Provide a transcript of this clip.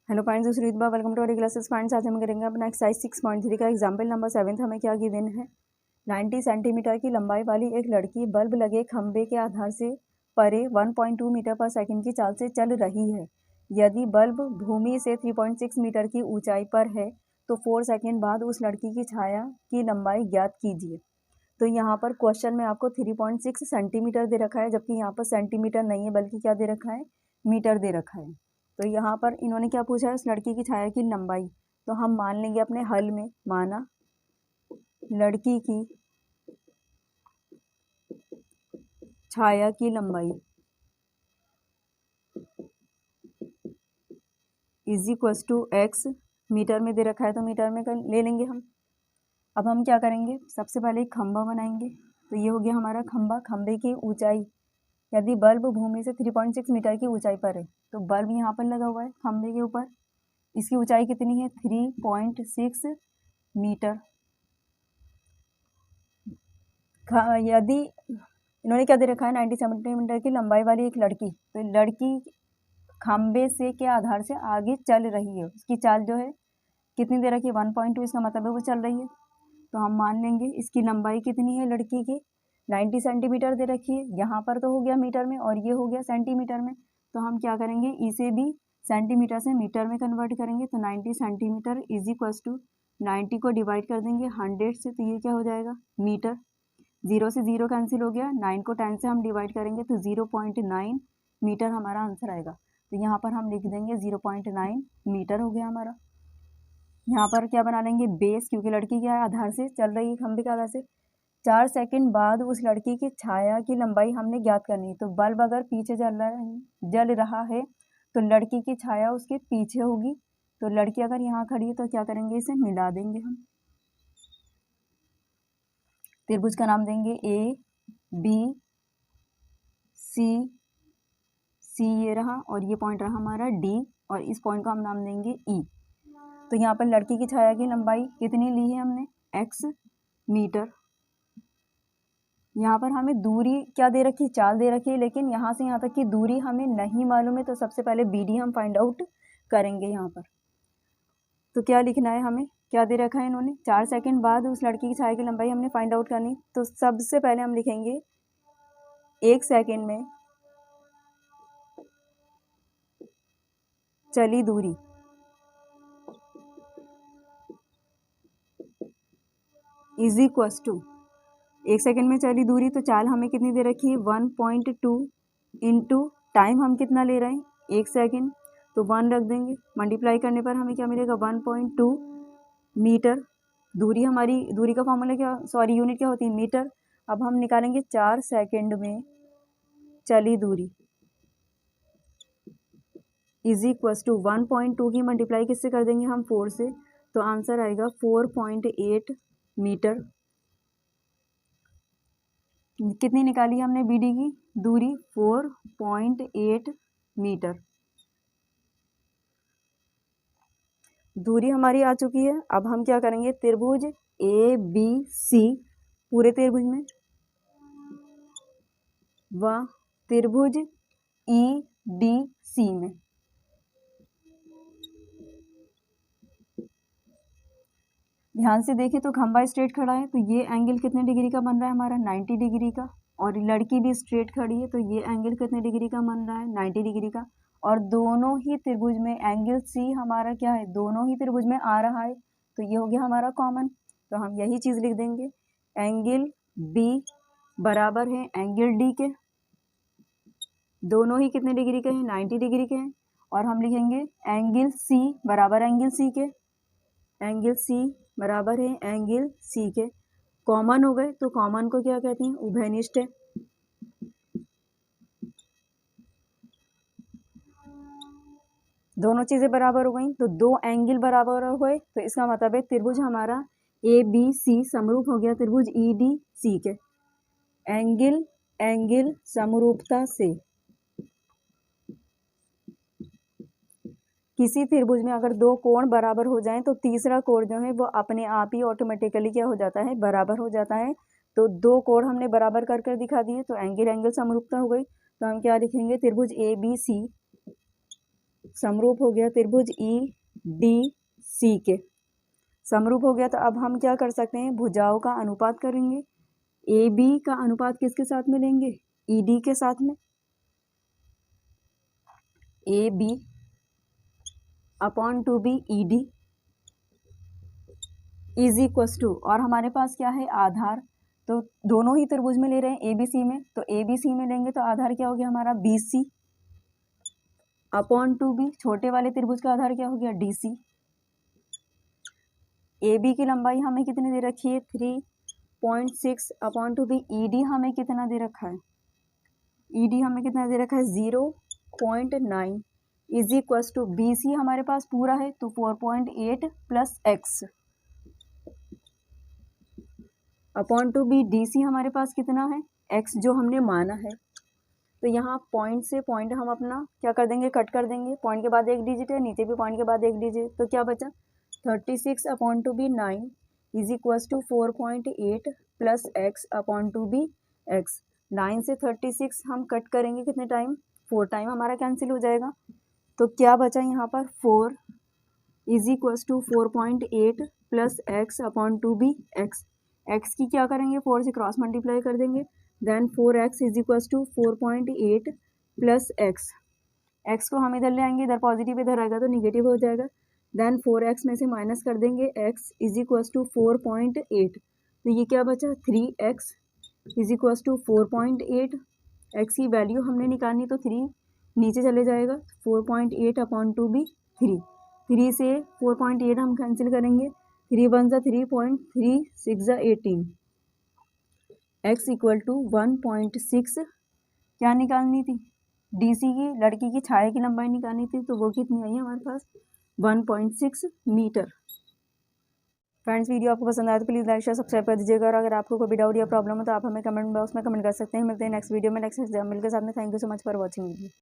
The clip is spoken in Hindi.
Hello friends, this is Ritba. Welcome to our classes. Friends, आज हम करेंगे अपना एक्सरसाइज 6.3 का एग्जाम्पल नंबर 7। हमें क्या गिवन है, 90 सेंटीमीटर की लंबाई वाली एक लड़की बल्ब लगे खंबे के आधार से परे 1.2 मीटर पर सेकंड की चाल से चल रही है। यदि बल्ब भूमि से 3.6 मीटर की ऊंचाई पर है तो 4 सेकंड बाद उस लड़की की छाया की लंबाई ज्ञात कीजिए। तो यहाँ पर क्वेश्चन में आपको 3.6 सेंटीमीटर दे रखा है, जबकि यहाँ पर सेंटीमीटर नहीं है बल्कि क्या दे रखा है, मीटर दे रखा है। तो यहाँ पर इन्होंने क्या पूछा है, उस लड़की की छाया की लंबाई। तो हम मान लेंगे अपने हल में, माना लड़की की छाया की लंबाई is equal to x, metre में दे रखा है तो मीटर में ले लेंगे हम। अब हम क्या करेंगे, सबसे पहले एक खंबा बनाएंगे। तो ये हो गया हमारा खंबा। खंबे की ऊंचाई, यदि बल्ब भूमि से 3.6 मीटर की ऊंचाई पर है तो बल्ब यहाँ पर लगा हुआ है खंबे के ऊपर। इसकी ऊंचाई कितनी है, 3.6 मीटर। यदि इन्होंने क्या दे रखा है, 90 सेंटीमीटर की लंबाई वाली एक लड़की, तो लड़की खंबे से के आधार से आगे चल रही है। उसकी चाल जो है कितनी दे रखी है, 1.2। इसका मतलब है वो चल रही है। तो हम मान लेंगे इसकी लंबाई कितनी है लड़की की, 90 सेंटीमीटर दे रखी है। यहाँ पर तो हो गया मीटर में और ये हो गया सेंटीमीटर में। तो हम क्या करेंगे, इसे भी सेंटीमीटर से मीटर में कन्वर्ट करेंगे। तो 90 सेंटीमीटर इज इक्वल टू 90 को डिवाइड कर देंगे 100 से, तो ये क्या हो जाएगा, मीटर। 0 से 0 कैंसिल हो गया, 9 को 10 से हम डिवाइड करेंगे तो 0.9 मीटर हमारा आंसर आएगा। तो यहाँ पर हम लिख देंगे 0.9 मीटर हो गया हमारा। यहाँ पर क्या बना लेंगे, बेस, क्योंकि लड़की क्या है, आधार से चल रही है, खंबे के आधार से। 4 सेकंड बाद उस लड़की की छाया की लंबाई हमने ज्ञात करनी है। तो बल्ब अगर पीछे जल रहा है तो लड़की की छाया उसके पीछे होगी। तो लड़की अगर यहाँ खड़ी है तो क्या करेंगे, इसे मिला देंगे हम। त्रिभुज का नाम देंगे ए बी सी, सी ये रहा और ये पॉइंट रहा हमारा डी, और इस पॉइंट का हम नाम देंगे ई। तो यहाँ पर लड़की की छाया की लंबाई कितनी ली है हमने, एक्स मीटर। यहाँ पर हमें दूरी क्या दे रखी है, चाल दे रखी है, लेकिन यहाँ से यहाँ तक की दूरी हमें नहीं मालूम है। तो सबसे पहले BD हम फाइंड आउट करेंगे यहाँ पर। तो क्या लिखना है हमें, क्या दे रखा है इन्होंने, 4 सेकंड बाद उस लड़की की छाया की लंबाई हमने फाइंड आउट करनी। तो सबसे पहले हम लिखेंगे 1 सेकंड में चली दूरी इज इक्वल टू, 1 सेकंड में चली दूरी, तो चाल हमें कितनी दे रखी है, 1.2 इंटू टाइम हम कितना ले रहे हैं, 1 सेकंड। तो 1 रख देंगे, मल्टीप्लाई करने पर हमें क्या मिलेगा, 1.2 मीटर। दूरी हमारी, दूरी का फॉर्मूला क्या, सॉरी यूनिट क्या होती है, मीटर। अब हम निकालेंगे 4 सेकंड में चली दूरी इज इक्वल टू 1.2 की मल्टीप्लाई किससे कर देंगे हम, 4 से। तो आंसर आएगा 4.8 मीटर। कितनी निकाली हमने BD की दूरी, 4.8 मीटर। दूरी हमारी आ चुकी है। अब हम क्या करेंगे, त्रिभुज ABC, पूरे त्रिभुज में, व त्रिभुज EDC में। ध्यान से देखें तो खंबा स्ट्रेट खड़ा है, तो ये एंगल कितने डिग्री का बन रहा है हमारा, 90 डिग्री का। और लड़की भी स्ट्रेट खड़ी है, तो ये एंगल कितने डिग्री का बन रहा है, 90 डिग्री का। और दोनों ही त्रिभुज में एंगल C हमारा क्या है, दोनों ही त्रिभुज में आ रहा है। तो ये हो गया हमारा कॉमन। तो हम यही चीज़ लिख देंगे, एंगल B बराबर है एंगल D के। दोनों ही कितने डिग्री के हैं, 90 डिग्री के हैं। और हम लिखेंगे एंगल C बराबर एंगल C के, एंगल C बराबर है एंगल C के। कॉमन हो गए, तो कॉमन को क्या कहते हैं, उभयनिष्ठ है। दोनों चीज़ें बराबर हो गई, तो 2 एंगल बराबर हो गए। तो इसका मतलब है त्रिभुज हमारा ABC समरूप हो गया त्रिभुज EDC के। एंगल एंगल समरूपता से किसी त्रिभुज में अगर 2 कोण बराबर हो जाएं तो तीसरा कोण जो है वो अपने आप ही ऑटोमेटिकली क्या हो जाता है, बराबर हो जाता है। तो 2 कोण हमने बराबर कर दिखा दिए, तो एंगल एंगल समरूपता हो गई। तो हम क्या लिखेंगे, त्रिभुज ABC समरूप हो गया त्रिभुज ई डी सी के, समरूप हो गया। तो अब हम क्या कर सकते हैं, भुजाओं का अनुपात करेंगे। ए बी का अनुपात किसके साथ में लेंगे, ई डी के साथ में। A B upon two B E D is equals to, और हमारे पास क्या है, आधार। तो दोनों ही त्रिभुज में ले रहे हैं ए बी सी में, तो ए बी सी में लेंगे तो आधार क्या हो गया हमारा, B C upon two B, छोटे वाले त्रिभुज का आधार क्या हो गया, डी सी। ए बी की लंबाई हमें कितनी दे रखी है, 3.6 upon two B. E D हमें कितना दे रखा है, ई डी हमें कितना दे रखा है, 0.9 is equals to, B C हमारे पास पूरा है तो 4.8 plus x upon two B. D C हमारे पास कितना है, एक्स जो हमने माना है। तो यहाँ पॉइंट से पॉइंट हम अपना क्या कर देंगे, कट कर देंगे। पॉइंट के बाद एक डिजिट है, नीचे भी पॉइंट के बाद एक डिजिट, तो क्या बचा, 36 upon two B 9 is equals to 4.8 plus x upon two B x. 9 से 36 हम कट करेंगे कितने टाइम, 4 टाइम, हमारा कैंसिल हो जाएगा। तो क्या बचा यहाँ पर, 4 is equals to 4.8 plus x upon two B x. X की क्या करेंगे, 4 से क्रॉस मल्टीप्लाई कर देंगे, then 4x is equals to 4.8 plus x. X को हम इधर ले आएंगे, इधर पॉजिटिव इधर आएगा तो निगेटिव हो जाएगा। देन 4x में से माइनस कर देंगे, x इज इक्वस टू 4.8, तो ये क्या बचा, 3x is equals to 4.8। X की वैल्यू हमने निकालनी तो 3 नीचे चले जाएगा, 4.8 अपॉन टू बी 3 से 4.8 हम कैंसिल करेंगे, 3 वन ज़ा 3.3 6 ज़ा 18, x इक्वल टू 1.6 क्या निकालनी थी, डी सी की, लड़की की छाया की लंबाई निकालनी थी, तो वो कितनी आई है हमारे पास, 1.6 मीटर। फ्रेंड्स, वीडियो आपको पसंद आया तो प्लीज़ लाइक शेयर सब्सक्राइब कर दीजिएगा, और अगर आपको कोई भी डाउट या प्रॉब्लम हो तो आप हमें कमेंट बॉक्स में कमेंट कर सकते हैं। मिलते हैं नेक्स्ट वीडियो में नेक्स्ट एग्जाम्पल के साथ में। Thank you so much for watching video.